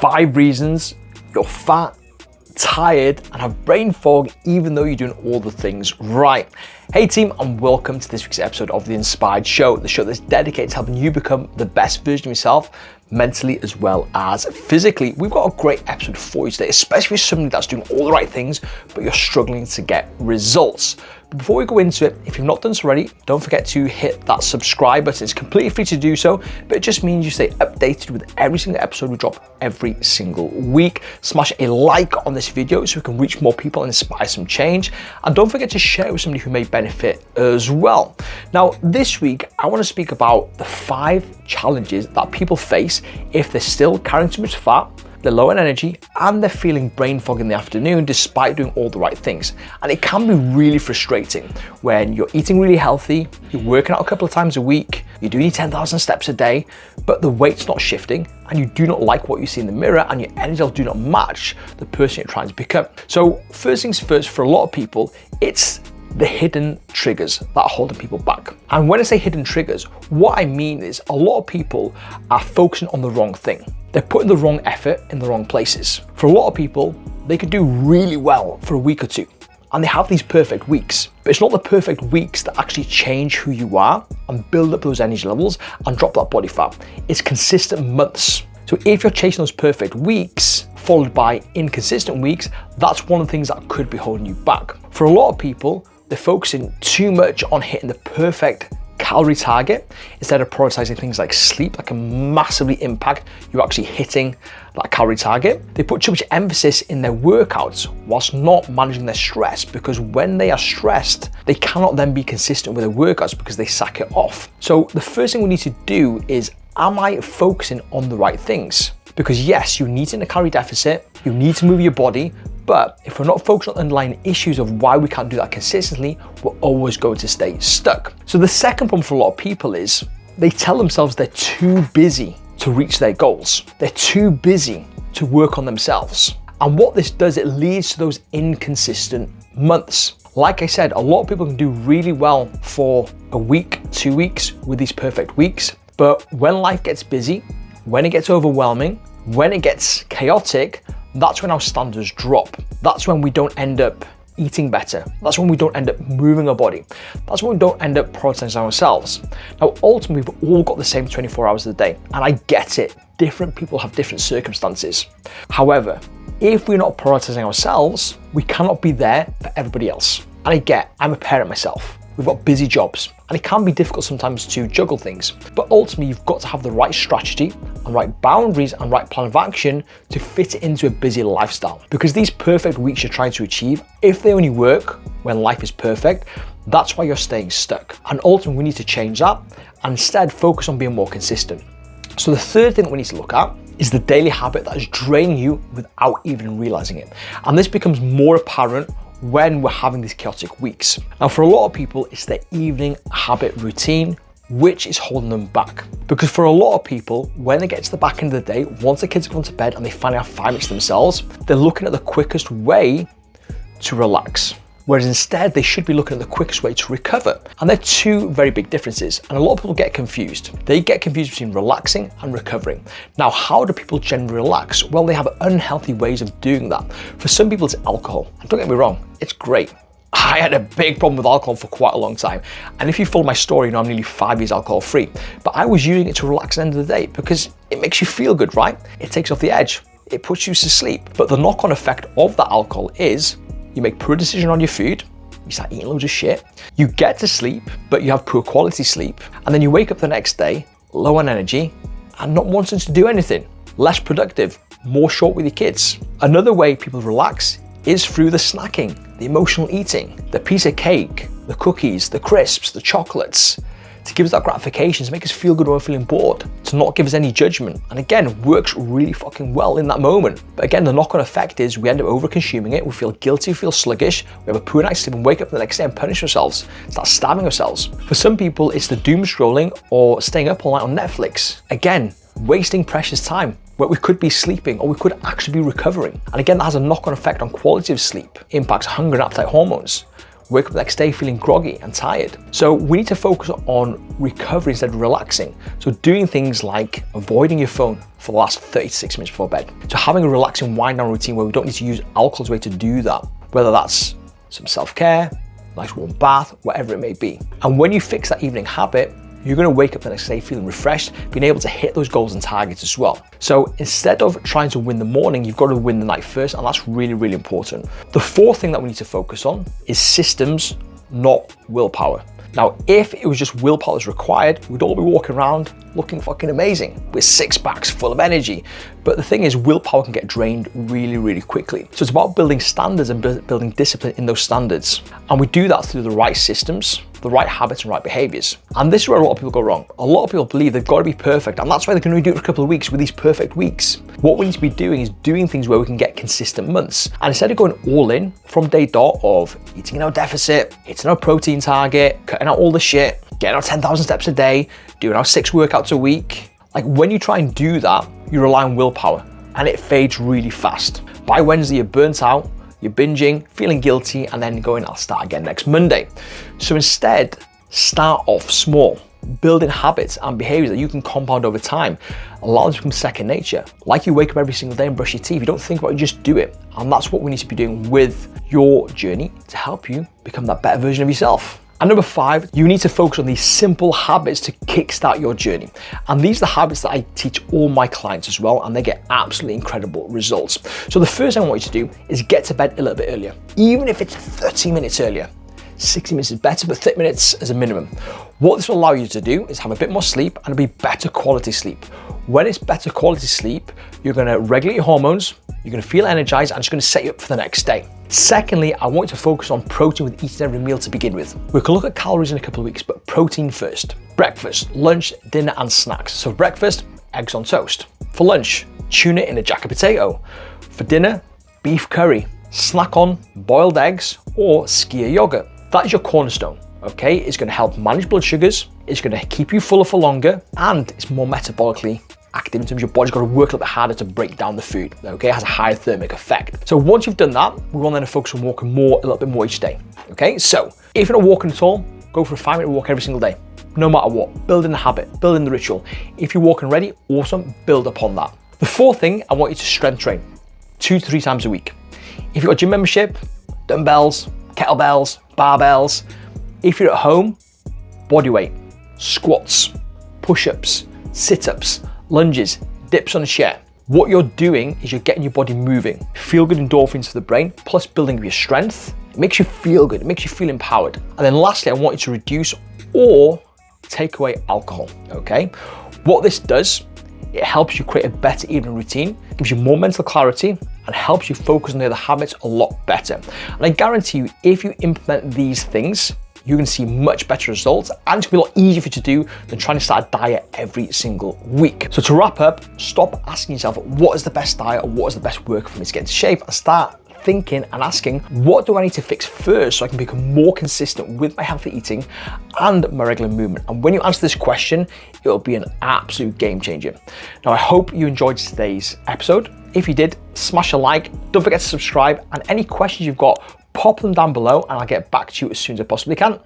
5 reasons you're fat, tired, and have brain fog even though you're doing all the things right. Hey team, and welcome to this week's episode of The Inspired Show, the show that's dedicated to helping you become the best version of yourself, mentally as well as physically. We've got a great episode for you today, especially for somebody that's doing all the right things, but you're struggling to get results. But before we go into it, if you've not done so already, don't forget to hit that subscribe button. It's completely free to do so, but it just means you stay updated with every single episode we drop every single week. Smash a like on this video so we can reach more people and inspire some change. And don't forget to share it with somebody who may benefit as well. Now, this week, I want to speak about the 5 challenges that people face if they're still carrying too much fat, they're low in energy, and they're feeling brain fog in the afternoon despite doing all the right things. And it can be really frustrating when you're eating really healthy, you're working out a couple of times a week, you're doing 10,000 steps a day, but the weight's not shifting, and you do not like what you see in the mirror, and your energy levels do not match the person you're trying to become. So first things first, for a lot of people, it's the hidden triggers that are holding people back. And when I say hidden triggers, what I mean is a lot of people are focusing on the wrong thing. They're putting the wrong effort in the wrong places. For a lot of people, they could do really well for a week or two, and they have these perfect weeks. But it's not the perfect weeks that actually change who you are and build up those energy levels and drop that body fat. It's consistent months. So if you're chasing those perfect weeks, followed by inconsistent weeks, that's one of the things that could be holding you back. For a lot of people, they're focusing too much on hitting the perfect calorie target instead of prioritizing things like sleep that can massively impact you actually hitting that calorie target. They put too much emphasis in their workouts whilst not managing their stress, because when they are stressed, they cannot then be consistent with their workouts because they sack it off. So the first thing we need to do is, am I focusing on the right things? Because yes, you need to in a calorie deficit, you need to move your body, but if we're not focused on underlying issues of why we can't do that consistently, we're always going to stay stuck. So the second problem for a lot of people is they tell themselves they're too busy to reach their goals. They're too busy to work on themselves. And what this does, it leads to those inconsistent months. Like I said, a lot of people can do really well for a week, 2 weeks with these perfect weeks. But when life gets busy, when it gets overwhelming, when it gets chaotic, that's when our standards drop. That's when we don't end up eating better. That's when we don't end up moving our body. That's when we don't end up prioritizing ourselves. Now, ultimately, we've all got the same 24 hours of the day, and I get it. Different people have different circumstances. However, if we're not prioritizing ourselves, we cannot be there for everybody else. And I'm a parent myself. We've got busy jobs, and it can be difficult sometimes to juggle things. But ultimately, you've got to have the right strategy and right boundaries and right plan of action to fit it into a busy lifestyle. Because these perfect weeks you're trying to achieve, if they only work when life is perfect, that's why you're staying stuck. And ultimately, we need to change that and instead focus on being more consistent. So the third thing that we need to look at is the daily habit that is draining you without even realizing it. And this becomes more apparent when we're having these chaotic weeks. Now, for a lot of people, it's their evening habit routine, which is holding them back. Because for a lot of people, when they get to the back end of the day, once the kids have gone to bed and they finally have 5 minutes themselves, they're looking at the quickest way to relax. Whereas instead, they should be looking at the quickest way to recover. And they're 2 very big differences. And a lot of people get confused. They get confused between relaxing and recovering. Now, how do people generally relax? Well, they have unhealthy ways of doing that. For some people, it's alcohol. And don't get me wrong, it's great. I had a big problem with alcohol for quite a long time. And if you follow my story, you know I'm nearly 5 years alcohol free. But I was using it to relax at the end of the day because it makes you feel good, right? It takes off the edge. It puts you to sleep. But the knock-on effect of that alcohol is you make poor decision on your food, you start eating loads of shit, you get to sleep, but you have poor quality sleep, and then you wake up the next day, low on energy, and not wanting to do anything, less productive, more short with your kids. Another way people relax is through the snacking, the emotional eating, the piece of cake, the cookies, the crisps, the chocolates, to give us that gratification, to make us feel good when we're feeling bored, to not give us any judgment. And again, works really fucking well in that moment. But again, the knock-on effect is we end up over-consuming it, we feel guilty, we feel sluggish, we have a poor night's sleep and wake up the next day and punish ourselves, start starving ourselves. For some people, it's the doom scrolling or staying up all night on Netflix. Again, wasting precious time where we could be sleeping or we could actually be recovering. And again, that has a knock-on effect on quality of sleep, impacts hunger and appetite hormones. wake up the next day feeling groggy and tired. So we need to focus on recovery instead of relaxing. So doing things like avoiding your phone for the last 30 to 60 minutes before bed. So having a relaxing wind down routine where we don't need to use alcohol as a way to do that, whether that's some self-care, nice warm bath, whatever it may be. And when you fix that evening habit, you're going to wake up the next day feeling refreshed, being able to hit those goals and targets as well. So instead of trying to win the morning, you've got to win the night first, and that's really, really important. The fourth thing that we need to focus on is systems, not willpower. Now, if it was just willpower that's required, we'd all be walking around looking fucking amazing with six packs full of energy. But the thing is, willpower can get drained really, really quickly. So it's about building standards and building discipline in those standards. And we do that through the right systems, the right habits and right behaviors. And this is where a lot of people go wrong. A lot of people believe they've got to be perfect, and that's why they can only do it for a couple of weeks with these perfect weeks. What we need to be doing is doing things where we can get consistent months. And instead of going all in from day dot of eating in our deficit, hitting our protein target, cutting out all the shit, getting our 10,000 steps a day, doing our 6 workouts a week, like when you try and do that, you rely on willpower and it fades really fast. By Wednesday, you're burnt out, you're binging, feeling guilty, and then going, I'll start again next Monday. So instead, start off small, building habits and behaviors that you can compound over time. Allow them to become second nature. Like you wake up every single day and brush your teeth, you don't think about it, you just do it. And that's what we need to be doing with your journey to help you become that better version of yourself. And number 5, you need to focus on these simple habits to kickstart your journey. And these are the habits that I teach all my clients as well, and they get absolutely incredible results. So the first thing I want you to do is get to bed a little bit earlier, even if it's 30 minutes earlier. 60 minutes is better, but 30 minutes as a minimum. What this will allow you to do is have a bit more sleep and it'll be better quality sleep. When it's better quality sleep, you're gonna regulate your hormones, you're gonna feel energized, and it's gonna set you up for the next day. Secondly, I want you to focus on protein with each and every meal to begin with. We can look at calories in a couple of weeks, but protein first. Breakfast, lunch, dinner, and snacks. So breakfast, eggs on toast. For lunch, tuna in a jacket potato. For dinner, beef curry. Snack on boiled eggs or skyr yogurt. That is your cornerstone, okay? It's gonna help manage blood sugars, it's gonna keep you fuller for longer, and it's more metabolically active in terms of your body's got to work a little bit harder to break down the food, okay? It has a higher thermic effect. So once you've done that, we want then to focus on walking a little bit more each day, okay? So if you're not walking at all, go for a 5-minute walk every single day, no matter what. Building the habit, building the ritual. If you're walking already, awesome, build upon that. The fourth thing, I want you to strength train 2 to 3 times a week. If you've got a gym membership, dumbbells, kettlebells, barbells. If you're at home, body weight, squats, push-ups, sit-ups, lunges, dips on a chair. What you're doing is you're getting your body moving. Feel good endorphins for the brain, plus building your strength. It makes you feel good, it makes you feel empowered. And then lastly, I want you to reduce or take away alcohol, okay? What this does, it helps you create a better evening routine, gives you more mental clarity, and helps you focus on the other habits a lot better. And I guarantee you, if you implement these things, you're gonna see much better results, and it's gonna be a lot easier for you to do than trying to start a diet every single week. So to wrap up, stop asking yourself, what is the best diet or what is the best work for me to get into shape, and start thinking and asking, what do I need to fix first so I can become more consistent with my healthy eating and my regular movement? And when you answer this question, it will be an absolute game changer. Now, I hope you enjoyed today's episode. If you did, smash a like, don't forget to subscribe, and any questions you've got, pop them down below and I'll get back to you as soon as I possibly can.